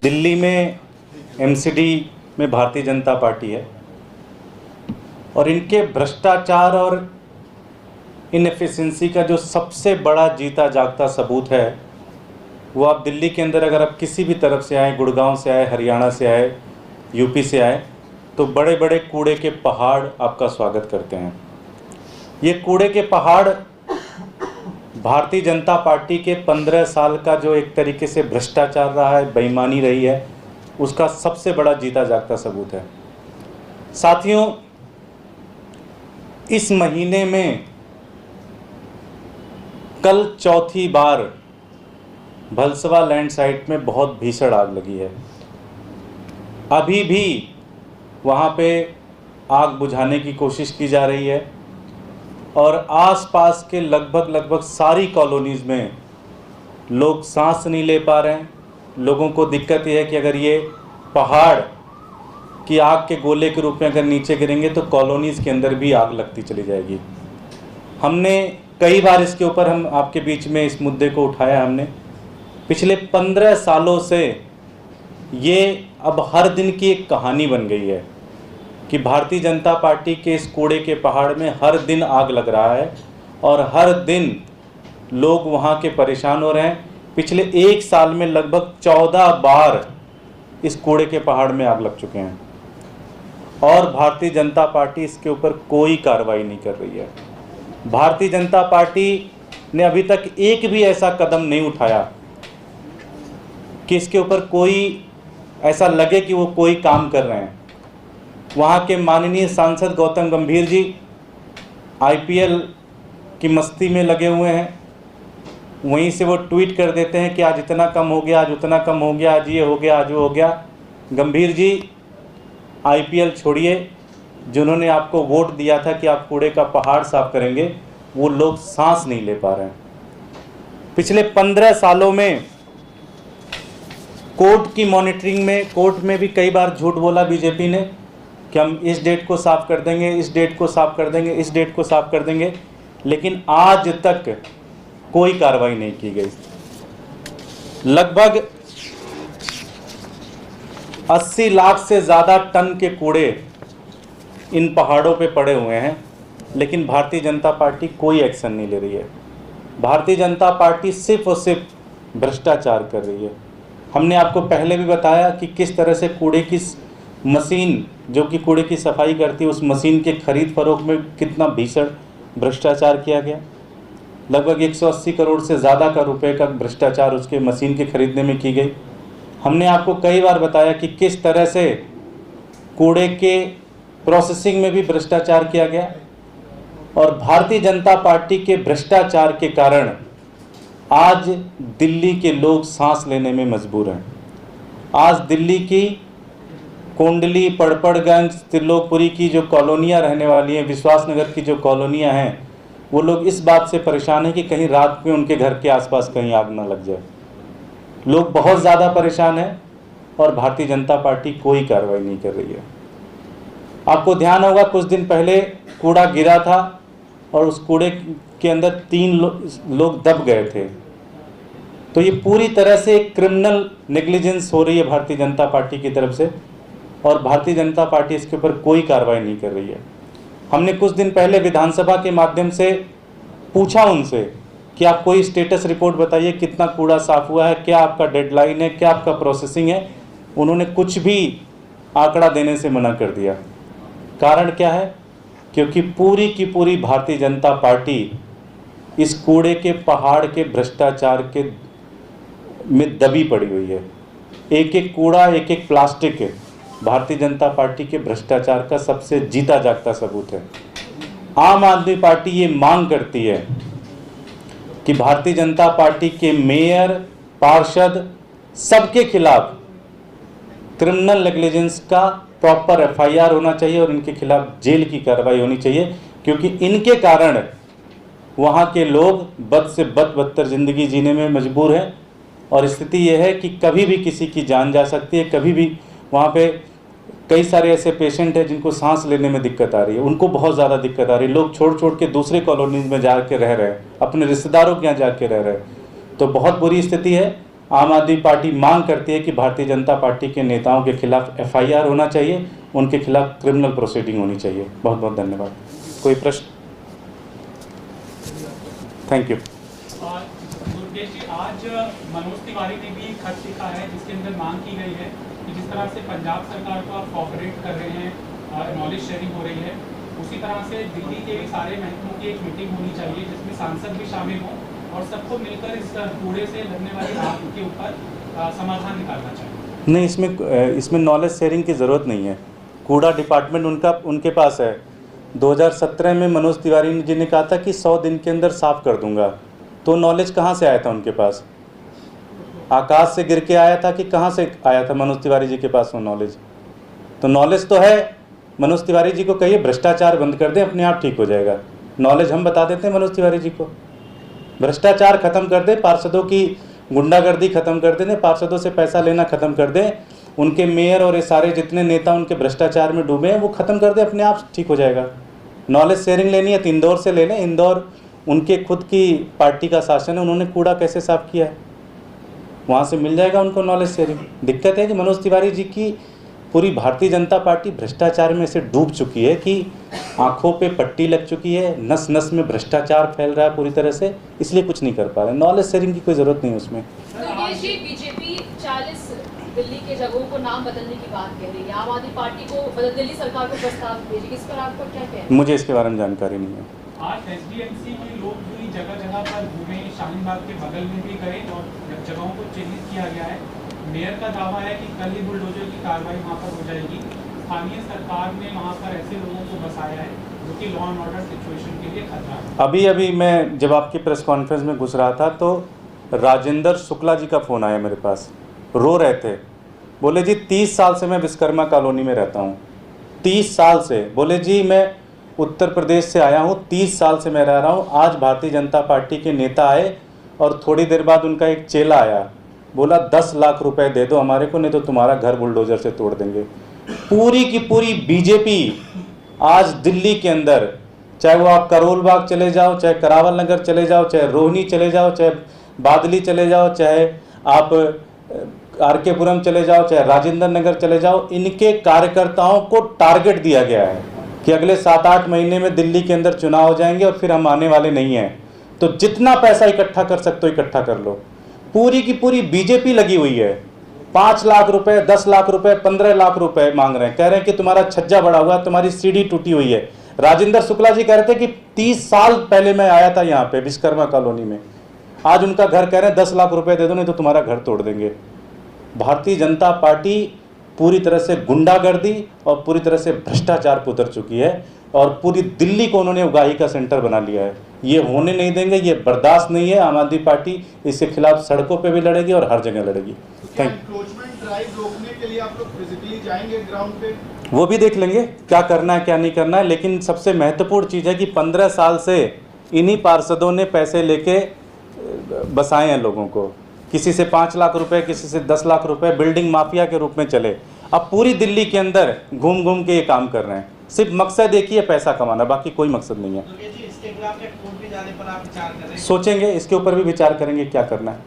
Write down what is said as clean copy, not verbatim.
दिल्ली में एमसीडी में भारतीय जनता पार्टी है और इनके भ्रष्टाचार और इनएफिशिएंसी का जो सबसे बड़ा जीता जागता सबूत है वो आप दिल्ली के अंदर अगर आप किसी भी तरफ से आए, गुड़गांव से आए, हरियाणा से आए, यूपी से आए, तो बड़े बड़े कूड़े के पहाड़ आपका स्वागत करते हैं। ये कूड़े के पहाड़ भारतीय जनता पार्टी के 15 साल का जो एक तरीके से भ्रष्टाचार रहा है, बेईमानी रही है, उसका सबसे बड़ा जीता जागता सबूत है। साथियों, इस महीने में कल चौथी बार भलसवा लैंड साइट में बहुत भीषण आग लगी है। अभी भी वहाँ पे आग बुझाने की कोशिश की जा रही है और आसपास के लगभग सारी कॉलोनीज़ में लोग सांस नहीं ले पा रहे हैं। लोगों को दिक्कत यह है कि अगर ये पहाड़ की आग के गोले के रूप में अगर नीचे गिरेंगे तो कॉलोनीज़ के अंदर भी आग लगती चली जाएगी। हमने कई बार इसके ऊपर हम आपके बीच में इस मुद्दे को उठाया। हमने पिछले 15 सालों से ये अब हर दिन की एक कहानी बन गई है कि भारतीय जनता पार्टी के इस कूड़े के पहाड़ में हर दिन आग लग रहा है और हर दिन लोग वहाँ के परेशान हो रहे हैं। पिछले एक साल में लगभग 14 बार इस कूड़े के पहाड़ में आग लग चुके हैं और भारतीय जनता पार्टी इसके ऊपर कोई कार्रवाई नहीं कर रही है। भारतीय जनता पार्टी ने अभी तक एक भी ऐसा कदम नहीं उठाया कि इसके ऊपर कोई ऐसा लगे कि वो कोई काम कर रहे हैं। वहाँ के माननीय सांसद गौतम गंभीर जी आईपीएल की मस्ती में लगे हुए हैं। वहीं से वो ट्वीट कर देते हैं कि आज इतना कम हो गया, आज उतना कम हो गया, आज ये हो गया, आज वो हो गया। गंभीर जी, आईपीएल छोड़िए। जिन्होंने आपको वोट दिया था कि आप कूड़े का पहाड़ साफ करेंगे, वो लोग सांस नहीं ले पा रहे हैं। पिछले 15 सालों में कोर्ट की मॉनिटरिंग में, कोर्ट में भी कई बार झूठ बोला बीजेपी ने कि हम इस डेट को साफ कर देंगे, इस डेट को साफ कर देंगे, इस डेट को साफ कर देंगे, लेकिन आज तक कोई कार्रवाई नहीं की गई। लगभग 80 लाख से ज़्यादा टन के कूड़े इन पहाड़ों पे पड़े हुए हैं, लेकिन भारतीय जनता पार्टी कोई एक्शन नहीं ले रही है। भारतीय जनता पार्टी सिर्फ और सिर्फ भ्रष्टाचार कर रही है। हमने आपको पहले भी बताया कि किस तरह से कूड़े की मशीन जो कि कूड़े की सफाई करती है, उस मशीन के खरीद फरोख्त में कितना भीषण भ्रष्टाचार किया गया। लगभग 180 करोड़ से ज़्यादा का रुपए का भ्रष्टाचार उसके मशीन के खरीदने में की गई। हमने आपको कई बार बताया कि किस तरह से कूड़े के प्रोसेसिंग में भी भ्रष्टाचार किया गया और भारतीय जनता पार्टी के भ्रष्टाचार के कारण आज दिल्ली के लोग सांस लेने में मजबूर हैं। आज दिल्ली की कोंडली, पड़पड़गंज, त्रिलोकपुरी की जो कॉलोनियाँ रहने वाली हैं, विश्वासनगर की जो कॉलोनियाँ हैं, वो लोग इस बात से परेशान हैं कि कहीं रात में उनके घर के आसपास कहीं आग ना लग जाए। लोग बहुत ज़्यादा परेशान हैं और भारतीय जनता पार्टी कोई कार्रवाई नहीं कर रही है। आपको ध्यान होगा, कुछ दिन पहले कूड़ा गिरा था और उस कूड़े के अंदर 3 लोग दब गए थे। तो ये पूरी तरह से एक क्रिमिनल नेग्लिजेंस हो रही है भारतीय जनता पार्टी की तरफ से और भारतीय जनता पार्टी इसके ऊपर कोई कार्रवाई नहीं कर रही है। हमने कुछ दिन पहले विधानसभा के माध्यम से पूछा उनसे कि आप कोई स्टेटस रिपोर्ट बताइए, कितना कूड़ा साफ हुआ है, क्या आपका डेडलाइन है, क्या आपका प्रोसेसिंग है। उन्होंने कुछ भी आंकड़ा देने से मना कर दिया। कारण क्या है? क्योंकि पूरी की पूरी भारतीय जनता पार्टी इस कूड़े के पहाड़ के भ्रष्टाचार के में दबी पड़ी हुई है। एक एक कूड़ा, एक एक प्लास्टिक भारतीय जनता पार्टी के भ्रष्टाचार का सबसे जीता जागता सबूत है। आम आदमी पार्टी ये मांग करती है कि भारतीय जनता पार्टी के मेयर, पार्षद, सबके खिलाफ क्रिमिनल नेग्लिजेंस का प्रॉपर एफआईआर होना चाहिए और इनके खिलाफ जेल की कार्रवाई होनी चाहिए, क्योंकि इनके कारण वहाँ के लोग बद से बदतर ज़िंदगी जीने में मजबूर हैं और स्थिति यह है कि कभी भी किसी की जान जा सकती है। कभी भी वहाँ पे कई सारे ऐसे पेशेंट हैं जिनको सांस लेने में दिक्कत आ रही है, उनको बहुत ज़्यादा दिक्कत आ रही है। लोग छोड़ के दूसरे कॉलोनीज में जाके रह रहे हैं, अपने रिश्तेदारों के यहाँ जाके रह रहे हैं। तो बहुत बुरी स्थिति है आम आदमी पार्टी मांग करती है कि भारतीय जनता पार्टी के नेताओं के खिलाफ FIR होना चाहिए, उनके खिलाफ क्रिमिनल प्रोसीडिंग होनी चाहिए। बहुत बहुत धन्यवाद। कोई प्रश्न? Thank you. दुर्गेश जी, आज मनोज तिवारी ने भी खत लिखा है जिसके अंदर मांग की गई है कि जिस तरह से पंजाब सरकार को आप कोऑपरेट कर रहे हैं, नॉलेज शेयरिंग हो रही है, उसी तरह से दिल्ली के भी सारे महकमों की एक मीटिंग होनी चाहिए जिसमें सांसद भी शामिल हों और सबको मिलकर इस कूड़े से लगने वाली आग के ऊपर समाधान निकालना चाहिए। नहीं, इसमें नॉलेज शेयरिंग की ज़रूरत नहीं है। कूड़ा डिपार्टमेंट उनके पास है। 2017 में मनोज तिवारी जी ने कहा था कि 100 दिन के अंदर साफ़ कर दूंगा, तो नॉलेज कहाँ से आया था उनके पास? आकाश से गिर के आया था कि कहाँ से आया था मनोज तिवारी जी के पास वो नॉलेज? तो नॉलेज तो है। मनोज तिवारी जी को कहिए भ्रष्टाचार बंद कर दें, अपने आप ठीक हो जाएगा। नॉलेज हम बता देते हैं मनोज तिवारी जी को। भ्रष्टाचार खत्म कर दें, पार्षदों की गुंडागर्दी खत्म कर दें, पार्षदों से पैसा लेना खत्म कर दें, उनके मेयर और ये सारे जितने नेता उनके भ्रष्टाचार में डूबे हैं वो खत्म कर दें, अपने आप ठीक हो जाएगा। नॉलेज शेयरिंग लेनी है तो इंदौर से ले लें। इंदौर उनके खुद की पार्टी का शासन है, उन्होंने कूड़ा कैसे साफ किया है, वहाँ से मिल जाएगा उनको नॉलेज शेयरिंग। दिक्कत है कि मनोज तिवारी जी की पूरी भारतीय जनता पार्टी भ्रष्टाचार में से डूब चुकी है कि आंखों पे पट्टी लग चुकी है, नस नस में भ्रष्टाचार फैल रहा है पूरी तरह से, इसलिए कुछ नहीं कर पा रहे। नॉलेज शेयरिंग की कोई ज़रूरत नहीं है उसमें। बीजेपी 40 दिल्ली के जगहों को नाम बदलने की बात कह रही है, आम आदमी पार्टी को दिल्ली सरकार को प्रस्ताव भेजेगी, इस पर आपका क्या कहना है? मुझे इसके बारे में जानकारी नहीं है। आज SDMC के लोग भी जगह जगह पर घूमे, शाहीन बाग के बगल में भी गए और जगहों को चिन्हित किया गया है। मेयर का दावा है कि कल ही बुलडोजर की कार्रवाई वहाँ पर हो जाएगी। स्थानीय सरकार ने वहाँ पर ऐसे लोगों को बसाया है जो कि लॉ एंड ऑर्डर सिचुएशन के लिए खतरा है। अभी मैं जब आपकी प्रेस कॉन्फ्रेंस में घुस रहा था तो राजेंद्र शुक्ला जी का फ़ोन आया मेरे पास, रो रहे थे। बोले जी 30 साल से मैं विश्वकर्मा कॉलोनी में रहता हूँ, 30 साल से। बोले जी मैं उत्तर प्रदेश से आया हूँ, 30 साल से मैं रह रहा हूँ। आज भारतीय जनता पार्टी के नेता आए और थोड़ी देर बाद उनका एक चेला आया, बोला 10 लाख रुपए दे दो हमारे को, नहीं तो तुम्हारा घर बुलडोजर से तोड़ देंगे। पूरी की पूरी बीजेपी आज दिल्ली के अंदर, चाहे वो आप करोल बाग चले जाओ, चाहे करावल नगर चले जाओ, चाहे रोहिणी चले जाओ, चाहे बादली चले जाओ, चाहे आप RK पुरम चले जाओ, चाहे राजेंद्र नगर चले जाओ, इनके कार्यकर्ताओं को टारगेट दिया गया है कि अगले 7-8 महीने में दिल्ली के अंदर चुनाव हो जाएंगे और फिर हम आने वाले नहीं हैं, तो जितना पैसा इकट्ठा कर सकते हो इकट्ठा कर लो। पूरी की पूरी बीजेपी लगी हुई है। 5 लाख रुपए, 10 लाख रुपए, 15 लाख रुपए मांग रहे हैं, कह रहे हैं कि तुम्हारा छज्जा बड़ा हुआ, तुम्हारी सीढ़ी टूटी हुई है। राजेंद्र शुक्ला जी कह रहे थे कि 30 साल पहले मैं आया था यहाँ पे विश्वकर्मा कॉलोनी में, आज उनका घर कह रहे हैं 10 लाख रुपए दे दो नहीं तो तुम्हारा घर तोड़ देंगे। भारतीय जनता पार्टी पूरी तरह से गुंडागर्दी और पूरी तरह से भ्रष्टाचार पर उतर चुकी है और पूरी दिल्ली को उन्होंने उगाही का सेंटर बना लिया है। ये होने नहीं देंगे, ये बर्दाश्त नहीं है। आम आदमी पार्टी इसके खिलाफ सड़कों पे भी लड़ेगी और हर जगह लड़ेगी। एनक्रोचमेंट ड्राइव रोकने के लिए आप लोग फिजिकली जाएंगे ग्राउंड पे? वो भी देख लेंगे क्या करना है क्या नहीं करना है, लेकिन सबसे महत्वपूर्ण चीज़ है कि 15 साल से इन्हीं पार्षदों ने पैसे लेके बसाए हैं लोगों को। किसी से 5 लाख रुपए, किसी से 10 लाख रुपए, बिल्डिंग माफिया के रूप में चले। अब पूरी दिल्ली के अंदर घूम घूम के ये काम कर रहे हैं। सिर्फ मकसद एक ही है, पैसा कमाना, बाकी कोई मकसद नहीं है। इसके खिलाफ कोर्ट में जाने पर आप विचार कर रहे हैं? सोचेंगे, इसके ऊपर भी विचार करेंगे क्या करना है।